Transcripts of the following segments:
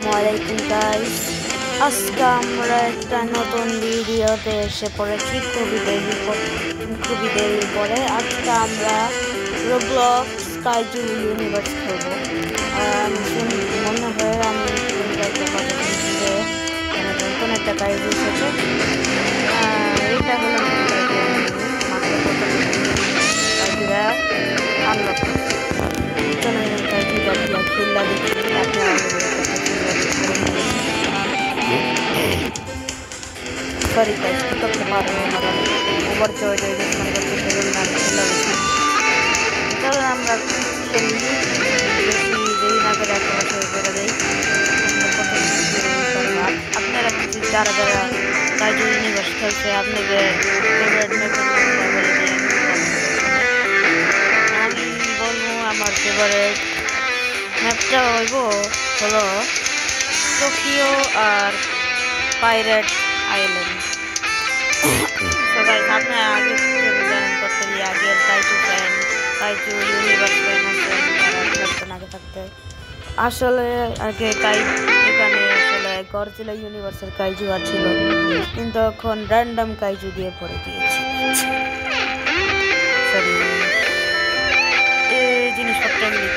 আসসালামু আলাইকুম গাইস। আজকে আমরা একটা নতুন ভিডিওতে এসে পড়েছি খুবই দেরি পরে। আজকে আমরা রোবলক্স কাইজু ইউনিভার্স খেলবো। মনে হয় আমি নতুন একটা কাইজু এসেছে। এটা হলো কাইজুরা আনলক খেলা দেখি सॉरी गाइस तो मारो हमारा ओवर चोय दे मन करते खेलना खेला चलो আমরা খেলি দেরি না করে একটা শুরু করে দেই। আপনারা যারা যারা কাইজু ইউনিভার্স খেলছে আপনাদের ফেভারিট ম্যাপ বলে দিন। আমি বলবো আমার ফেভারিট ম্যাপটা হলো টোকিও আর পাইরেট আইল্যান্ড। তো গাইস আপনারা আগে জানেন কতই আগে কাইজু ইউনিভার্স ফ্যান আছেন আগে থাকতে। আসলে আগে এখানে আসলে গডজিলা ইউনিভার্সের কাইজু ছিল, কিন্তু এখন র্যান্ডম কাইজু দিয়ে ভরে দিয়েছে। সরি এই জিনিসপত্রগুলি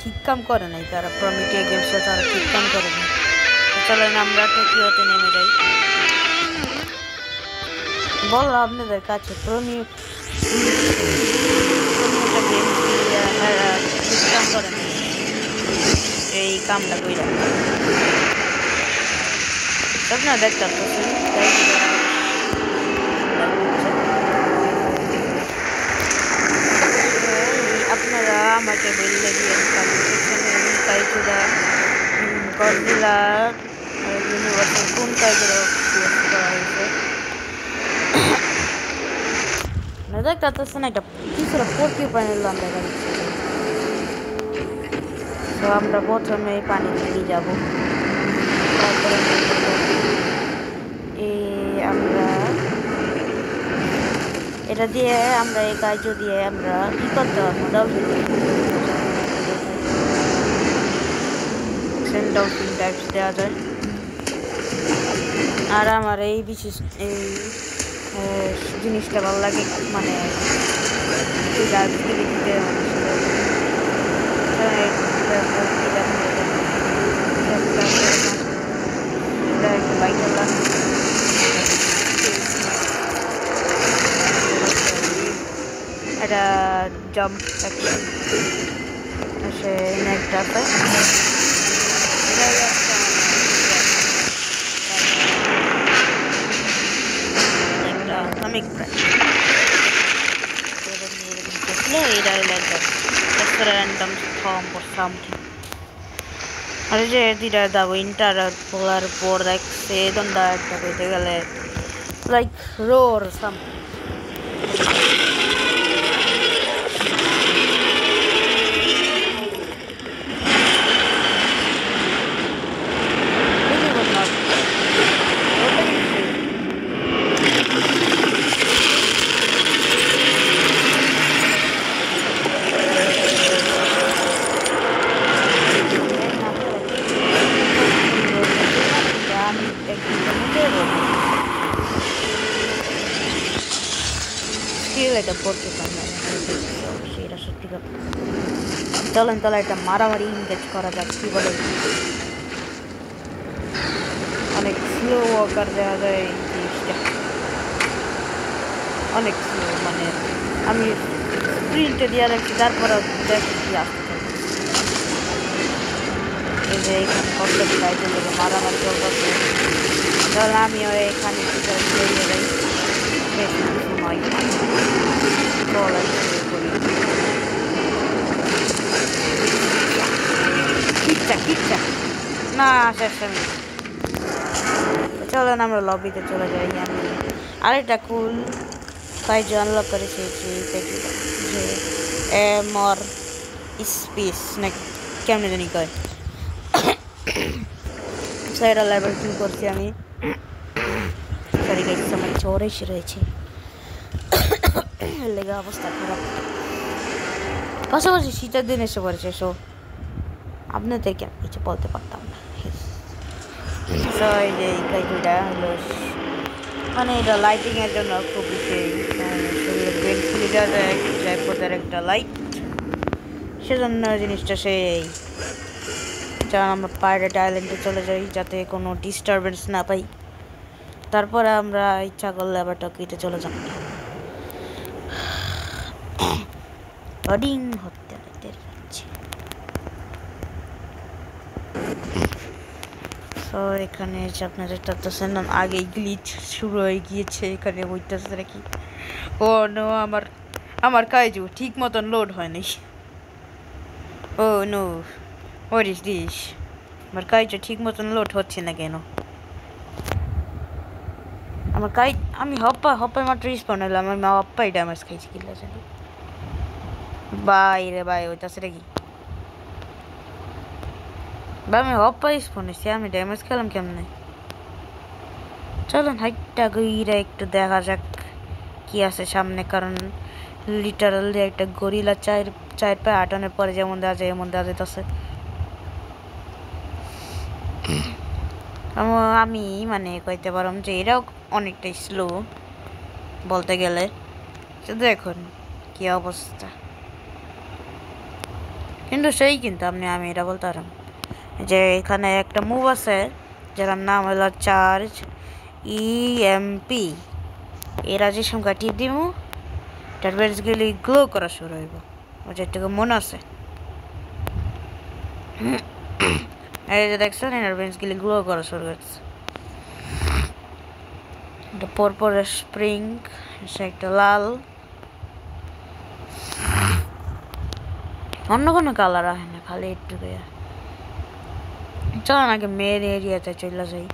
ঠিক কাম করে নাই, তারা প্রমিটিয়া গেমসে তারা ঠিক কাম করে নাই। চলেন আমরা টোকিওতে নেমে যাই। বলো আপনাদের কাছে কাম করে না এই কামটা কইরা আপনারা দেখতে পাচ্ছেন। আপনারা আমাকে বললে দিয়ে কাইজুরা গডজিলা ইউনিভার্সের কোন কাইজুরা করা হয়েছে দেখতে পাচ্ছেন। একটা কিছুটা পোর্কিউপাইনের লম্বা গাড়ি। তো আমরা প্রথমে পানি দিয়ে যাব, তারপরে আমরা এটা দিয়ে আমরা এই কাইজু দিয়ে আমরা কি করতে পারবো, ডলফিন টাইপস দেওয়া যায়। আর আমার এই বিশেষ এই জিনিসটা ভালো লাগে, মানে এটা জাম্প সে একটা comic brand. Random storm or something. The winter polar board like say on that like roar or something. এটা পড়তে পারবে সেটা সত্যি কথা। চলেন তাহলে একটা মারামারি ইনগেজ করা যাক। কি বলে অনেক স্লো ওয়াকার দেওয়া যায় এই জিনিসটা, অনেক স্লো, মানে আমি স্প্রিন্টে দিয়ে রাখছি তারপরে দেখি কি আসতে। এই যে এখানে কত গাইতে লেগে মারামারি চলতেছে, তাহলে আমিও এখানে বেরিয়ে যাই। বেশি কিছু নয়, না শেষ। চলেন আমরা লবিতে চলে যাই। আমি আরেকটা কুল কাইজু আনলক করেছি যে এমর স্পেস না কেমনে জানি কয়, সেটা লেভেল 2 করছি আমি। সরি গাইস আমার জ্বর এসে রয়েছে, লেগে অবস্থা খারাপ। পাশাপাশি শীতের দিন এসে পড়েছে, সো আপনাদেরকে কিছু বলতে পারতাম না। এই যে এই কাইজুটা হলো মানে এটা লাইটিং এর জন্য খুবই সেই শরীরের ব্রেন খুলে দেওয়া যায় ট্রাইপডের একটা লাইট সেজন্য জিনিসটা সেই যখন আমরা পাইরেট আইল্যান্ডে চলে যাই যাতে কোনো ডিস্টারবেন্স না পাই তারপরে আমরা ইচ্ছা করলে আবার টকিতে চলে যাব লোডিং হতে যাচ্ছে তো এখানে আপনারা দেখতেছেন আগে গ্লিচ শুরু হয়ে গিয়েছে এখানে হইতেছে নাকি ও নো আমার কাইজু ঠিক মতন লোড হয়নি ও নো হোয়াট ইজ দিস আমার কাইজু ঠিক মতন লোড হচ্ছে না কেন আমার আমি হপ্পায় মাত্র রিসপন্ড হলাম আমি হপ্পাই ড্যামেজ খাইছি কিল্লা জানি বাই রে বাই হইতাছে নাকি বা আমি হপ্পাই রিসপন্ড হয়েছি আমি ড্যামেজ খেলাম কেমনে চলুন হাইটটা গইরা একটু দেখা যাক কি আছে সামনে কারণ লিটারালি একটা গরিলা চার পায়ে আটানোর পরে যেমন দেওয়া যায় এমন দেওয়া যেতেছে আমি মানে কইতে পারলাম যে এটাও অনেকটাই স্লো বলতে গেলে দেখুন কি অবস্থা কিন্তু সেই কিন্তু আমি এটা বলতে পারলাম যে এখানে একটা মুভ আছে যার নাম হলো চার্জ ইএমপি এরা যে সংখ্যা টিপ দিব তার বেসগুলি গ্লো করা শুরু হইব যেটুকু মনে আছে এই যে দেখছেন এনার বেসগুলি গ্লো করা শুরু হচ্ছে এটা পরপর স্প্রিং সে একটা লাল অন্য কোনো কালার আসে না খালি একটু চলেন আগে মেন এরিয়াতে চলে যাই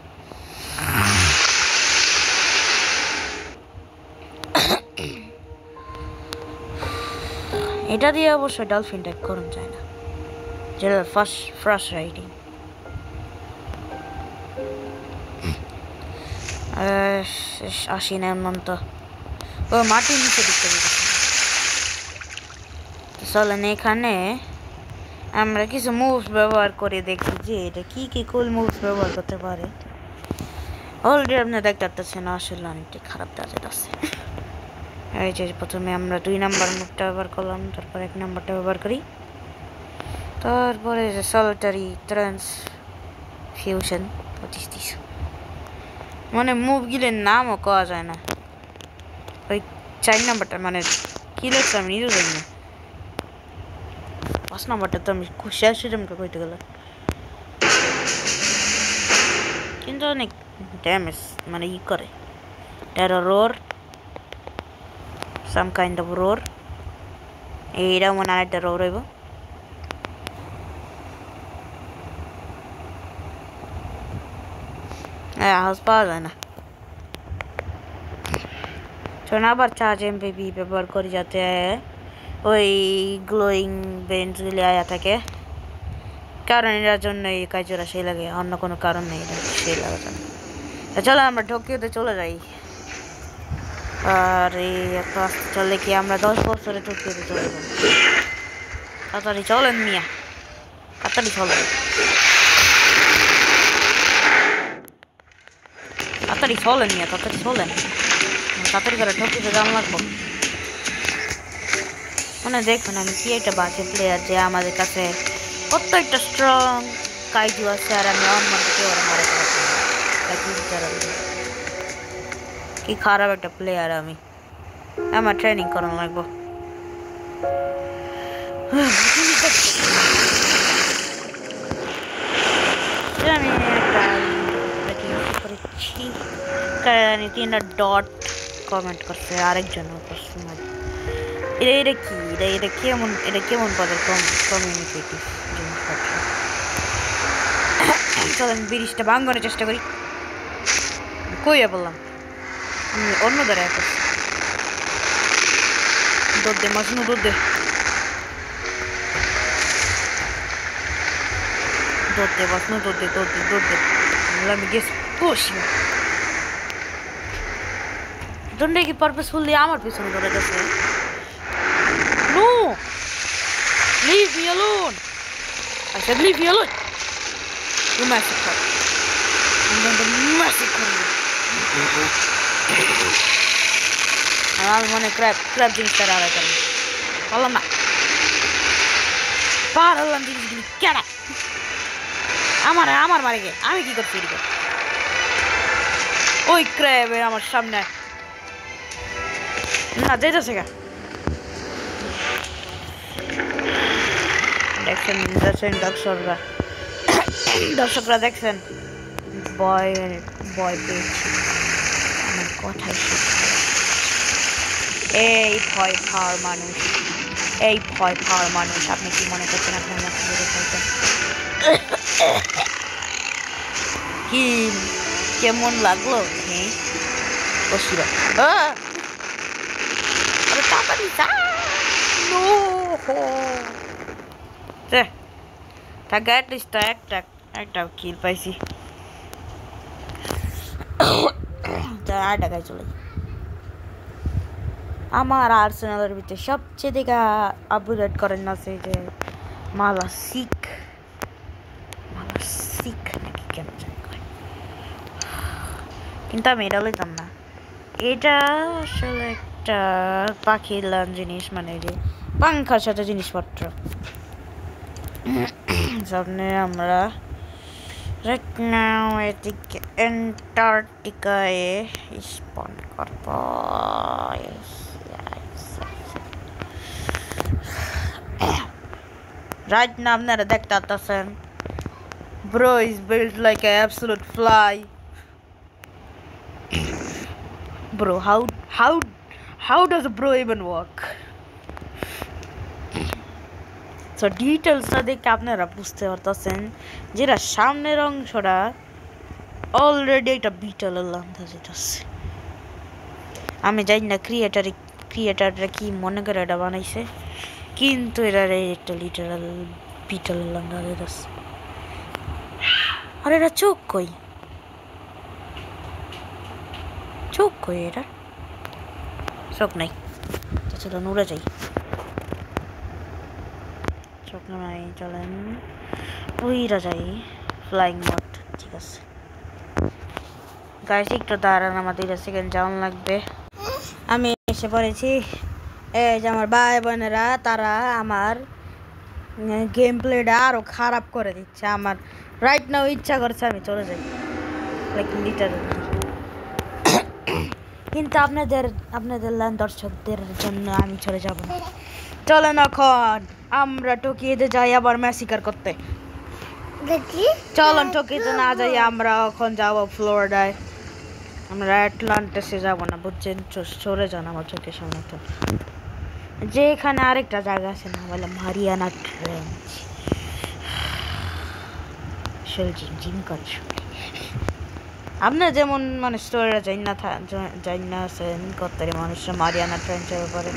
এটা দিয়ে অবশ্যই ডলফিন টাইপ করুন যায় না যেটা ফার্স্ট রাইডিং আসি না এমন তো ও মাটির নিচে দিতে চলেন এখানে আমরা কিছু মুভস ব্যবহার করে দেখি যে এটা কি কি কুল মুভস ব্যবহার করতে পারে অলরেডি আপনি দেখতে পাচ্ছেন আসলে অনেকটা খারাপ দাজের আছে এই যে প্রথমে আমরা 2 নাম্বার মুভটা ব্যবহার করলাম তারপর 1 নাম্বারটা ব্যবহার করি তারপরে যে সলিটারি ট্রান্সফিউশন পঁচিশ মানে মুভগুলির নামও কওয়া যায় না ওই 4 নাম্বারটা মানে কি লেখছে আমি নিজেও জানি না 5 নাম্বারটা তো আমি শেষ সেরকমটা কইতে গেলে কিন্তু অনেক ড্যামেজ মানে ই করে এটা রোর সাম কাইন্ড অফ রোর এইটা মনে আরেকটা রোর হইব আওয়াজ পাওয়া যায় না শোন আবার চার্জ এমপিপি ব্যবহার করি যাতে ওই গ্লোয়িং বেঞ্চগুলি আয়া থাকে কারণ এটার জন্য এই কাজরা সেই লাগে অন্য কোনো কারণ নেই এটা সেই লাগাতে চলো আমরা টোকিওতে চলে যাই আর এই একটা চলে কি আমরা 10 বছরে টোকিওতে চলে যাব তাড়াতাড়ি চলেন মিয়া তাড়াতাড়ি চলেন তাড়াতাড়ি চলেন মিয়া তাড়াতাড়ি চলেন তাড়াতাড়ি করে টোকিওতে যাওয়া লাগবো মানে দেখুন আমি কি একটা বাজে প্লেয়ার যে আমাদের কাছে কত একটা স্ট্রং কাইজু আছে আর আমি অন্যদিকে ওরা মারা কি খারাপ একটা প্লেয়ার আমি আমার ট্রেনিং করানো লাগবো আমি একটা 3টা ডট কমেন্ট করছে আরেকজন এটা কি এটা কেমন পদের কমিউনিকেটিভ জিনিসপত্র চলেন ব্রিজটা ভাঙানোর চেষ্টা করি কইয়া বললাম আমি অন্য দ্বারা করছি দৌড় দে মাঝনু দৌড় দে মাঝনু দৌড় দে আমি গেছি বসি দণ্ডে কি পারপাসফুলি আমার পিছনে ধরে গেছে No! Leave me alone! I said leave me alone! You massacre. I'm going to massacre you. I'm going to grab জিনিসটা আর করে বললাম না পার হলাম জিনিসগুলি কেডা আমার মারে গে আমি কি করছি এদিকে ওই ক্র্যাব আমার সামনে না যাইতেছে গা দেখছেন দর্শকরা দেখছেন বয় পেয়েছি আমার কথাই এই ভয় পাওয়ার মানুষ আপনি কি মনে করছেন আপনি আমাকে ধরে ফেলতেন কি কেমন লাগলো হ্যাঁ বসিল তাড়াতাড়ি থাকা অ্যাটলিস্ট একটা কিল পাইছি আর টাকায় চলে আমার আর্সেনালের ভিতরে সবচেয়ে দেখা আপগ্রেড করেন আছে যে মালাসিক নাকি কেন কিন্তু আমি এটা লইতাম না এটা আসলে একটা পাখির লান জিনিস মানে যে পাংখার সাথে জিনিসপত্র সামনে আমরা right now এদিকে অ্যান্টার্কটিকায় স্পন করব right now আপনারা দেখতে পাচ্ছেন bro is built like an absolute fly bro how does a bro even work so details দেখে আপনারা বুঝতে পারতেছেন যেটা সামনের অংশটা অলরেডি একটা বিটলের লান্ধা যেতেছে আমি জানি না ক্রিয়েটাররা কি মনে করে এটা বানাইছে কিন্তু এটা একটা লিটারাল বিটলের লান্ধা যেতেছে আর এটা চোখ কই এটা চোখ নাই চলুন উড়ে যাই চোখ নাই চলেন উইরা যাই ফ্লাইং মোড ঠিক আছে গাইস একটু দাঁড়ান আমার 2 সেকেন্ড যাওয়ান লাগবে আমি এসে পড়েছি এই যে আমার ভাই বোনেরা তারা আমার গেম প্লেটা আরো খারাপ করে দিচ্ছে আমার রাইট নাও ইচ্ছা করছে আমি চলে যাই লাইক লিটারালি কিন্তু আপনাদের দর্শকদের জন্য আমি চলে যাব না চলেন এখন আমরা টোকিওতে যাই আবার ম্যাসিকার করতে চলেন টোকিওতে না যাই আমরা এখন যাব ফ্লোরিডায় আমরা অ্যাটলান্টিসে যাব না বুঝছেন সরে যান আমার চোখের সামনে তো যেখানে আরেকটা জায়গা আছে না বলে মারিয়ানা ট্রেঞ্চ জিম করে আপনার যেমন মানে স্টোরিটা জানি না আছেন কত মানুষরা মারিয়ানা ট্রেঞ্চের ব্যাপারে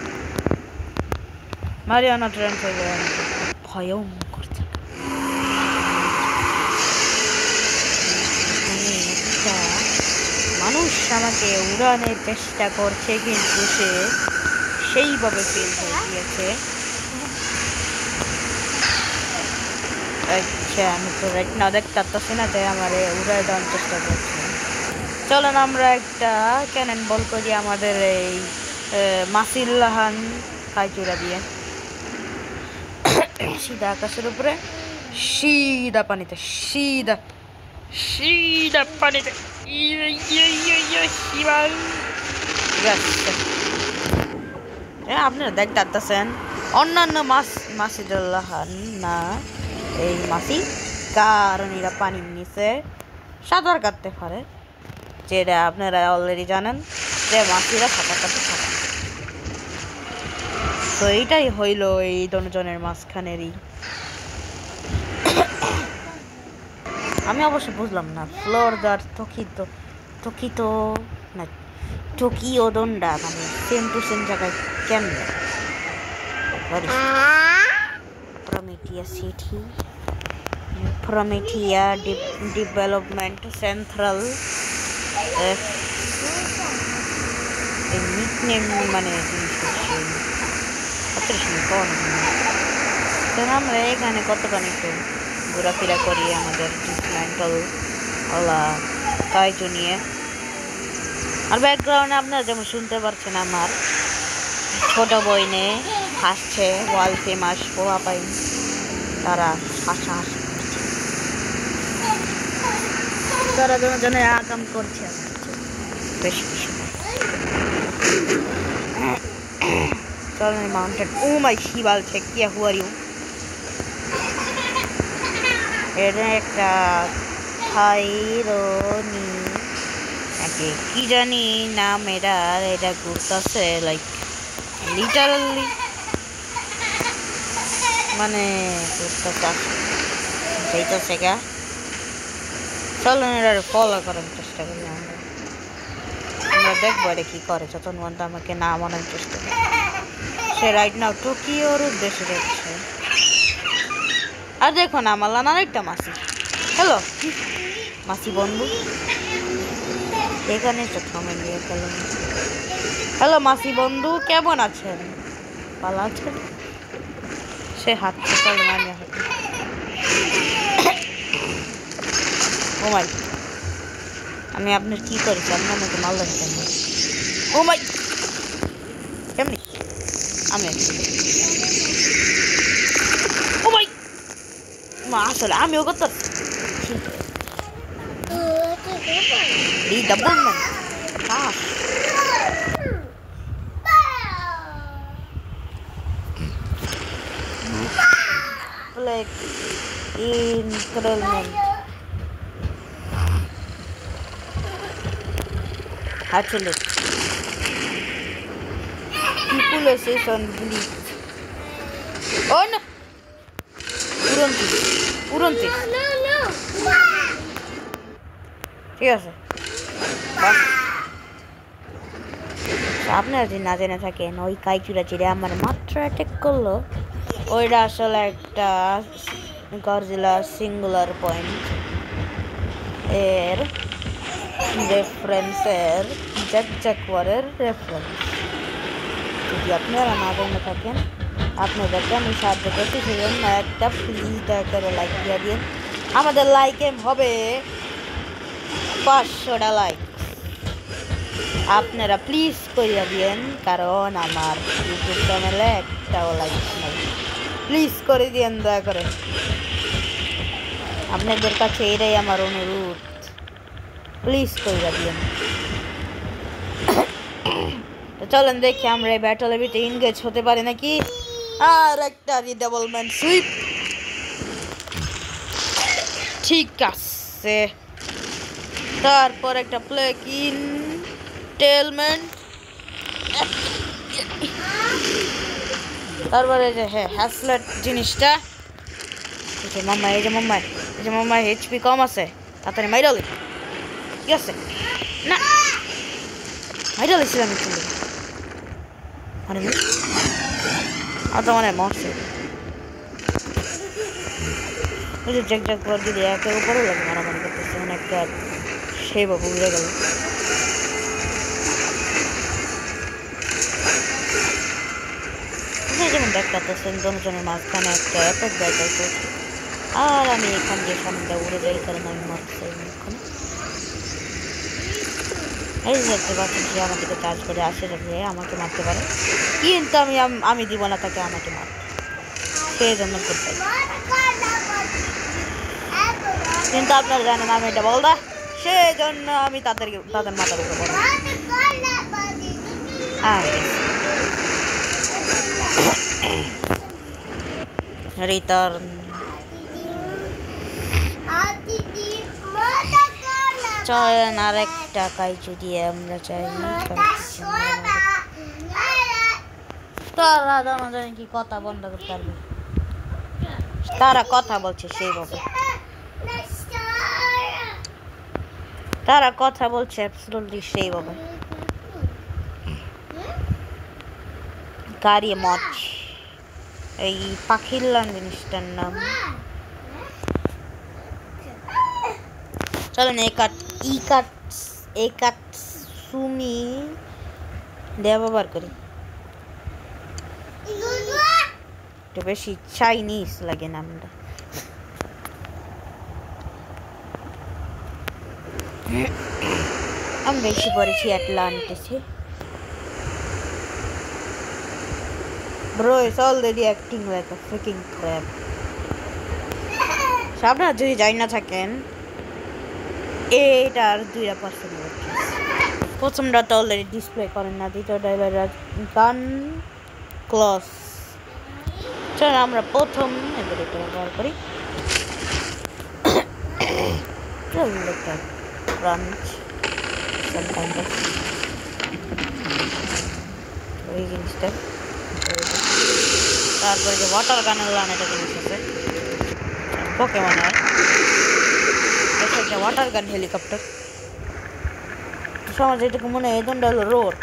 মারিয়ানা ট্রেঞ্চ ভয়ঙ্কর মানুষ আমাকে উড়ানোর চেষ্টা করছে কিন্তু সে সেইভাবে ফেল হয়ে গিয়েছে আচ্ছা আমি তো না দেখতে পাচ্ছি না তাই আমার উড়ায় দেওয়ার চেষ্টা করছি চলেন আমরা একটা ক্যানন বল করি আমাদের এই মাসিল্লাহান কাইচুরা দিয়ে সিধা আকাশের উপরে সিধা পানিতে সিধা পানিতে আপনারা দেখতে পাচ্ছেন অন্যান্য মাসিদুল্লাহান না এই মাসি কারণ এরা পানির নিচে সাঁতার কাটতে পারে যেটা আপনারা অলরেডি জানেন যে মাসিরা সাঁতার কাটতে থাকে তো এইটাই হইল এই দুজনের মাঝখানেরই আমি অবশ্য বুঝলাম না ফ্লোরিডার টোকিও না টোকিও দন্ডা মানে সেম টু সেম জায়গায় কেন প্রমেথিয়া ডেভেলপমেন্ট সেন্ট্রাল নিকনেম মানে আমরা এখানে কতখানি একটু ঘোরাফেরা করি আমাদের ডিসমেন্টাল ওলা কাইজু নিয়ে। আর ব্যাকগ্রাউন্ডে আপনারা যেমন শুনতে পাচ্ছেন আমার ছোট বইনে হাসছে, ওয়ার্ল্ড ফেমাস পোহা পাইন, তারা হাসা হাসি তারা দুজনে আকাম করছে বেশি কিছু। চলেন মাউন্টেন। ও মাই শিবাল চেক কিয়া হু আর ইউ। এটা একটা থাইরনি নাকি কি জানি নাম এটার, এটা ঘুরতেছে লাইক লিটারালি মানে ঘুরতেছে যাইতেছে গা। চলেন এটার ফলো করার চেষ্টা করি আমরা দেখবো এটা কি করে। যতক্ষণ পর্যন্ত আমাকে না মানার চেষ্টা করি। সে রাইট নাও টোকিওর উদ্দেশ্যে যাচ্ছে। আর দেখো না আমার আরেকটা মাসি। হ্যালো মাসি বন্ধু, এখানে তো থামেন নিয়ে ফেলেন। হ্যালো মাসি বন্ধু, কেমন আছেন? ভালো আছেন? সে হাঁটছে, চলেন আমি হাঁটি। ও মাই, আমি আপনার কি করেছি? আপনার মতো মাল দেখতেন। ও মাই কেমনি আমি ও মাই মা আসলে আমিও করতে double man like incredible. Actually, people say on bleach. Oh no! Uranti. No. ঠিক আছে আপনি যদি না জেনে থাকেন, ওই কাইচুরা চিড়ে আমার মাত্র অ্যাটাক করলো, ওইটা আসলে একটা গডজিলা সিঙ্গুলার পয়েন্ট এর রেফারেন্সের জ্যাকওয়ারের রেফারেন্স। যদি আপনারা না জেনে থাকেন, আপনাদেরকে আমি সাহায্য করছি, সেজন্য একটা প্লিজ দয়া করে লাইক দিয়ে দিন। আমাদের লাইকে হবে 500টা লাইক, আপনারা প্লিজ করিয়া দিন, কারণ আমার ইউটিউব চ্যানেলে একটাও লাইক নেই। প্লিজ করে দিন দয়া করে, আপনাদের কাছে এটাই আমার অনুরোধ, প্লিজ করিয়া দিন। তো চলেন দেখি আমরা এই ব্যাটলের ভিতরে ইনগেজ হতে পারি নাকি। আর একটা রিডেবলমেন্ট সুইপ, ঠিক আছে। তারপর একটা প্লেক ইন টেলমেন্ট, তারপরে যে হ্যাঁ হ্যাসলেট জিনিসটা। এই যে মাম্মা এইচপি কম আছে, তাড়াতাড়ি মাইরালি। ঠিক আছে না মাইরালি ছিলাম কিন্তু তো মানে মরছে। ওই যে জ্যাক ঘর যদি একের উপরেও লাগে মারামারি করতেছে, মানে একটা সেই বাবু উড়ে গেল। যেমন দেখতেছেন জনজনের মাঝখানে একটা একক ব্যাটার করছে, আর আমি এখান দিয়ে সামনেটা উড়ে যাই, কারণ আমি মারতে চাই এখানে। এই যে দেখতে পাচ্ছেন সে আমাদেরকে চার্জ করে আসে, আমাকে মারতে পারে, কিন্তু আমি দিব না তাকে আমাকে মারতে, সেই জন্য করতে। কিন্তু আপনারা জানেন আমি এটা বলদা, সেই জন্য আমি তাদের মাথার উপরে বলবো। রিটার্ন চলেন আর একটা কাইচু দিয়ে আমরা চাই। তারা জানি কি কথা বন্ধ করতে পারবে, তারা কথা বলছে সেইভাবে, তারা কথা বলছে অ্যাবসলিউটলি সেইভাবে। গাড়ি মচ এই পাখির লান জিনিসটার নাম। চলেন একাটসুমি দেয়া ব্যবহার করি, একটু বেশি চাইনিজ লাগে নামটা। আমরা এসে পড়েছি অ্যাটলান্টিসে। Bro is already acting like a freaking crab. আপনারা যদি জানি না থাকেন এটার 2% প্রথমটা তো অলরেডি ডিসপ্লে করেন না, দ্বিতীয়টা গান ক্লস। চলো আমরা প্রথম এবারেটা ব্যবহার করি। ব্রাঞ্চ ওই জিনিসটা, তারপরে যে ওয়াটার গানের লান একটা জিনিস আছে পোকেমন আর একটা ওয়াটার গান হেলিকপ্টার। সমাজ এটুকু মনে হয় এই দণ্ডটা হলো রোড,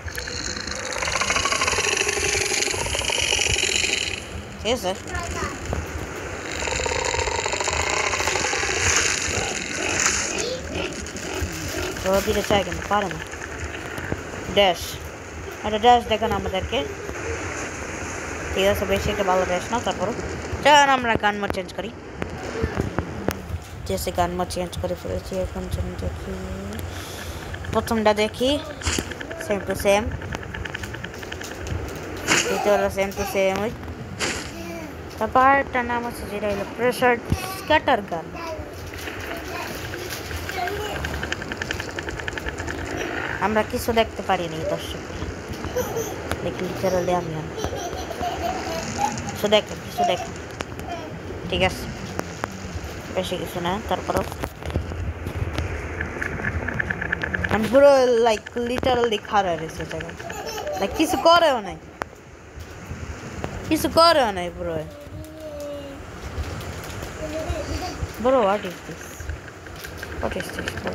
ঠিক আছে? দিতে চাই কিন্তু পারে না। ড্যাশ, একটা ড্যাশ দেখেন আমাদেরকে, ঠিক আছে? বেশি একটা ভালো ড্যাশ না। তারপরও চলেন আমরা গান মোড চেঞ্জ করি। জেসে গান মোড চেঞ্জ করে ফেলেছি। এখন দেখি প্রথমটা দেখি সেম টু সেম, দ্বিতীয় হলো সেম টু সেম। ওই তারপর একটা নাম আছে যেটা হলো প্রেসার স্ক্যাটার গান। আমরা কিছু দেখতে পারিনি দর্শক, দেখি লিটারালি আমি কিছু দেখেন, কিছু দেখেন, ঠিক আছে? বেশি কিছু না। তারপরও পুরো লাইক লিটারালি খারাপ রয়েছে জায়গা, লাইক কিছু করেও নাই, কিছু করেও নাই পুরো। Bro, what is this? What is this, bro?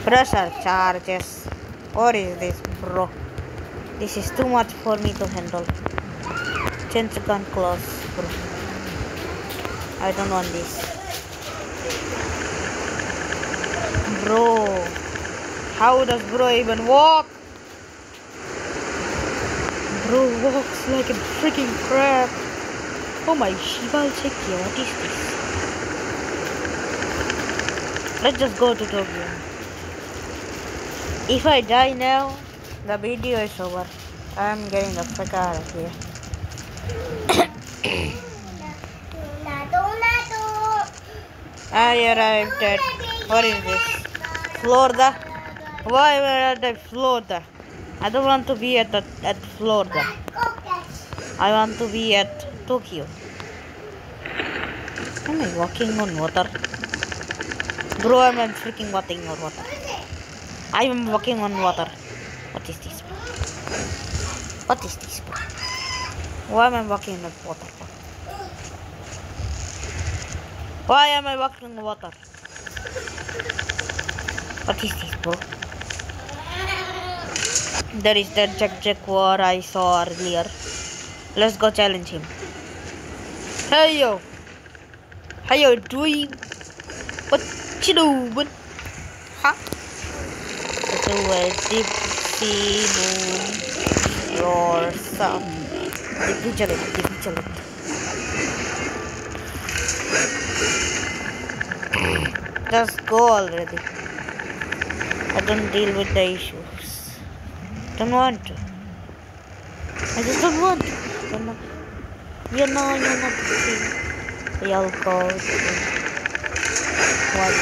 Pressure charges. What is this, bro? This is too much for me to handle. Change gun close, bro. I don't want this. Bro, how does bro even walk? Bro walks like a freaking crab. Oh my Shival Chekia, what is this? Let's just go to Tokyo. If I die now, the video is over. I'm getting the fuck out of here. I arrived at, what is this? Florida? Why were at Florida? I don't want to be at Florida. I want to be at Tokyo. Am I walking on water? Bro, I'm freaking walking on water. I am walking on water. What is this, bro? What is this, bro? Why am I walking on water? Why am I walking on water? What is this, bro? There is that Jaguar I saw earlier. Let's go challenge him. Hey yo, how you doing? What you doing? Huh? To a deep sea moon or some. Just go already. I don't deal with the issues. Don't want to. I just don't want to. You're not the alcohol. Why?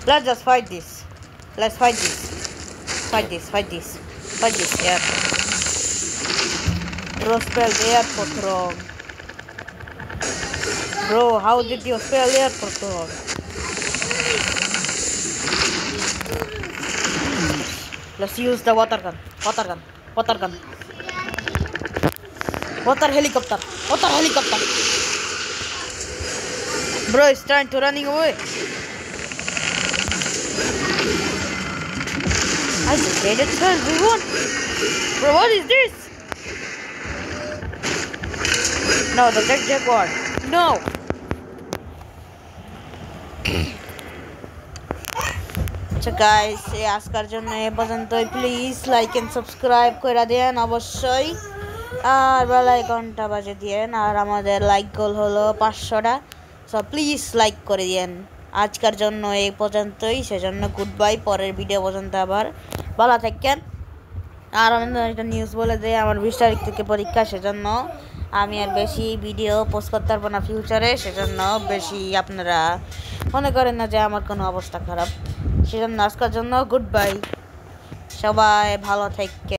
Let's just fight this. Let's fight this. Fight this. Fight this. Fight this. Airport. Bro spelled airport wrong. Bro, how did you spell airport wrong? Let's use the water gun. Water gun. Water gun. Water helicopter. Water helicopter. Bro is trying to running away. I just made it turn. We won. Bro, what is this? No, the Jaguar. No. So guys, আজকের জন্য এই পর্যন্তই। Please like and subscribe করে দেন অবশ্যই। আর বেলায় ঘন্টা বাজে দিয়েন। আর আমাদের লাইক গোল হলো 500টা, সো প্লিজ লাইক করে দিয়েন। আজকের জন্য এই পর্যন্তই, সেজন্য গুড বাই। পরের ভিডিও পর্যন্ত আবার ভালো থাকেন। আর আমি একটা নিউজ বলে দেয়, আমার 20 তারিখ থেকে পরীক্ষা, সেজন্য আমি আর বেশি ভিডিও পোস্ট করতে পারবো না ফিউচারে। সেজন্য বেশি আপনারা মনে করেন না যে আমার কোনো অবস্থা খারাপ। সেজন্য আজকের জন্য গুড বাই, সবাই ভালো থাকে।